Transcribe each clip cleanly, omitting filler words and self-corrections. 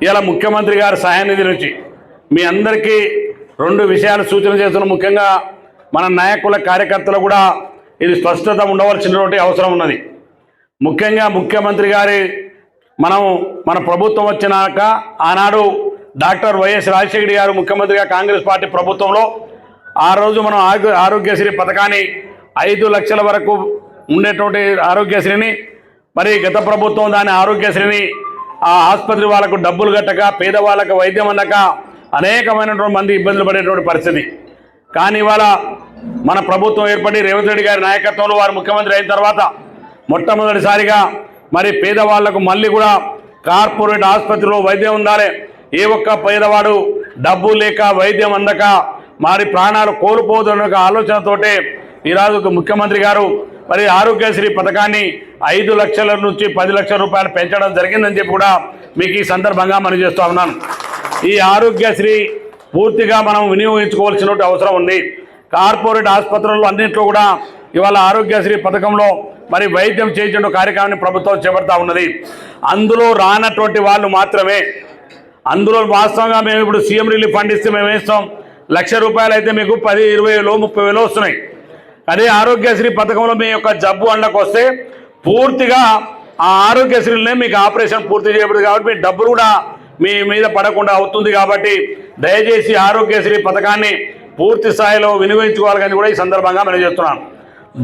ఇలా ముఖ్యమంత్రి గారి సహాయనిధి నుంచి మీ అందరికీ 2 విషయాలు సూచన చేస్తున్న. ముఖ్యంగా మన నాయకుల కార్యకర్తలు కూడా ఇది స్పష్టత ఉండవలసినటువంటి అవసరం ఉన్నది. ముఖ్యంగా ముఖ్యమంత్రి గారి మన ప్రభుత్వం వచ్చినాక ఆనాడు డాక్టర్ వైఎస్ రాజశేఖర గారు ముఖ్యమంత్రిగా కాంగ్రెస్ పార్టీ ప్రభుత్వంలో ఆ రోజు మనం ఆరోగ్యశ్రీ పథకాన్ని 5 లక్షల వరకు ఉండేటువంటి ఆరోగ్యశ్రీని మరి గత ప్రభుత్వం దాని ఆరోగ్యశ్రీని ఆ ఆసుపత్రి వాళ్ళకు డబ్బులు కట్టక పేదవాళ్ళకు వైద్యం అందక అనేకమైనటువంటి మంది ఇబ్బందులు పడేటువంటి పరిస్థితి. కానీ ఇవాళ మన ప్రభుత్వం ఏర్పడి రేవంత్ రెడ్డి గారి నాయకత్వంలో వారు ముఖ్యమంత్రి అయిన తర్వాత మొట్టమొదటిసారిగా మరి పేదవాళ్లకు మళ్ళీ కూడా కార్పొరేట్ ఆసుపత్రిలో వైద్యం ఉండాలి. ఏ ఒక్క పేదవాడు డబ్బు లేక వైద్యం అందక మరి ప్రాణాలు కోల్పోతున్న ఆలోచనతోటే ఈరోజు ముఖ్యమంత్రి గారు మరి ఆరోగ్యశ్రీ పథకాన్ని 5 లక్షల నుంచి 10 లక్షల రూపాయలు పెంచడం జరిగిందని చెప్పి కూడా మీకు ఈ సందర్భంగా మనం చేస్తూ ఉన్నాను. ఈ ఆరోగ్యశ్రీ పూర్తిగా మనం వినియోగించుకోవాల్సిన అవసరం ఉంది. కార్పొరేట్ ఆసుపత్రుల్లో అన్నింటిలో కూడా ఇవాళ ఆరోగ్యశ్రీ పథకంలో మరి వైద్యం చేయించే కార్యక్రమాన్ని ప్రభుత్వం చేపడతా ఉన్నది. అందులో రానటువంటి వాళ్ళు మాత్రమే, అందులో వాస్తవంగా మేము ఇప్పుడు సీఎం రిలీఫ్ ఫండ్ ఇస్తే మేము వేస్తాం, 1,00,000 రూపాయలు అయితే మీకు 10, 20, 30 వస్తున్నాయి. అదే ఆరోగ్యశ్రీ పథకంలో మీ యొక్క జబ్బు అండకు వస్తే పూర్తిగా ఆ ఆరోగ్యశ్రీలోనే మీకు ఆపరేషన్ పూర్తి చేయబడుతుంది. కాబట్టి మీ డబ్బులు కూడా మీ మీద పడకుండా అవుతుంది. కాబట్టి దయచేసి ఆరోగ్యశ్రీ పథకాన్ని పూర్తి స్థాయిలో వినియోగించుకోవాలని కూడా ఈ సందర్భంగా మనం చేస్తున్నాం.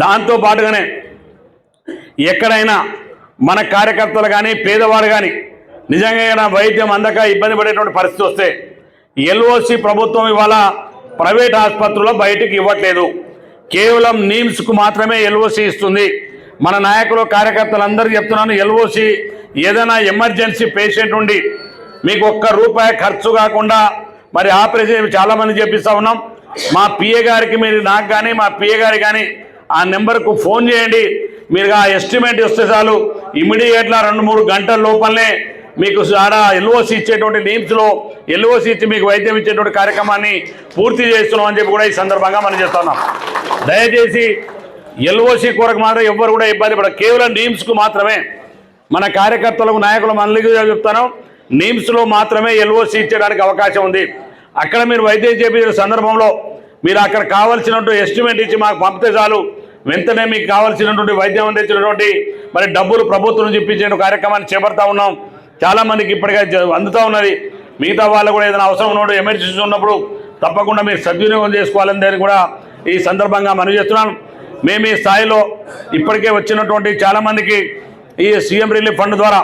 దాంతో పాటుగానే ఎక్కడైనా మన కార్యకర్తలు కానీ పేదవాళ్ళు కానీ నిజంగా వైద్యం అందక ఇబ్బంది పడేటువంటి పరిస్థితి వస్తే ఎల్ఓసి ప్రభుత్వం ఇవాళ ప్రైవేట్ ఆసుపత్రుల్లో బయటికి ఇవ్వట్లేదు. కేవలం నీమ్స్కు మాత్రమే ఎల్ఓసి ఇస్తుంది. మన నాయకులు కార్యకర్తలందరికీ చెప్తున్నాను, ఎల్ఓసి ఏదైనా ఎమర్జెన్సీ పేషెంట్ ఉండి మీకు ₹1 ఖర్చు కాకుండా మరి ఆపరేషన్ చాలామంది చెప్పిస్తూ ఉన్నాం. మా పిఏ గారికి మీరు నాకు కానీ మా పిఏ గారికి కానీ ఆ నెంబర్కు ఫోన్ చేయండి. మీరు ఆ ఎస్టిమేట్ వస్తే చాలు ఇమీడియట్గా 2-3 గంటల లోపలనే మీకు ఆడ ఎల్ఓసి ఇచ్చేటువంటి నీమ్స్లో ఎల్ఓసి ఇచ్చి మీకు వైద్యం ఇచ్చేటువంటి కార్యక్రమాన్ని పూర్తి చేస్తున్నాం అని చెప్పి కూడా ఈ సందర్భంగా మనం చేస్తున్నాం. దయచేసి ఎల్ఓసి కొరకు మాత్రం ఎవ్వరు కూడా ఇబ్బంది పడరు. కేవలం నీమ్స్కు మాత్రమే మన కార్యకర్తలకు నాయకులు మళ్ళీ చెప్తాను, నీమ్స్లో మాత్రమే ఎల్ఓసి ఇచ్చేయడానికి అవకాశం ఉంది. అక్కడ మీరు వైద్యం చేయించిన సందర్భంలో మీరు అక్కడ కావాల్సినటువంటి ఎస్టిమేట్ ఇచ్చి మాకు పంపితే చాలు, వెంటనే మీకు కావాల్సినటువంటి వైద్యం అందించినటువంటి మరి డబ్బులు ప్రభుత్వం నుంచి ఇప్పించే కార్యక్రమాన్ని చేపడతా ఉన్నాం. చాలామందికి ఇప్పటికే అందుతూ ఉన్నది. మిగతా వాళ్ళు కూడా ఏదైనా అవసరం ఉన్నప్పుడు ఎమర్జెన్సీ ఉన్నప్పుడు తప్పకుండా మీరు సద్వినియోగం చేసుకోవాలని దాన్ని కూడా ఈ సందర్భంగా మనవి చేస్తున్నాను. మేము ఈ స్థాయిలో ఇప్పటికే వచ్చినటువంటి చాలామందికి ఈ సీఎం రిలీఫ్ ఫండ్ ద్వారా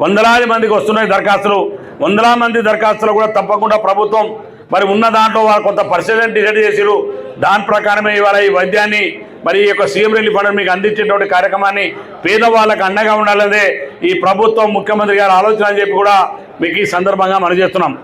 వందలాది మందికి వస్తున్నాయి దరఖాస్తులు. వందలాది మంది దరఖాస్తులు కూడా తప్పకుండా ప్రభుత్వం మరి ఉన్న దాంట్లో వాళ్ళు కొంత పర్సెంటేజ్ డిసైడ్ చేసిరు. దాని ప్రకారమే ఇవాళ ఈ వైద్యాన్ని మరి ఈ యొక్క సీఎం రిలీఫ్ ఫండ్ మీకు అందించేటువంటి కార్యక్రమాన్ని పేదవాళ్ళకు అండగా ఉండాలనే ఈ ప్రభుత్వం ముఖ్యమంత్రి గారి ఆలోచన అని చెప్పి కూడా మీకు ఈ సందర్భంగా మనం చేస్తున్నాం.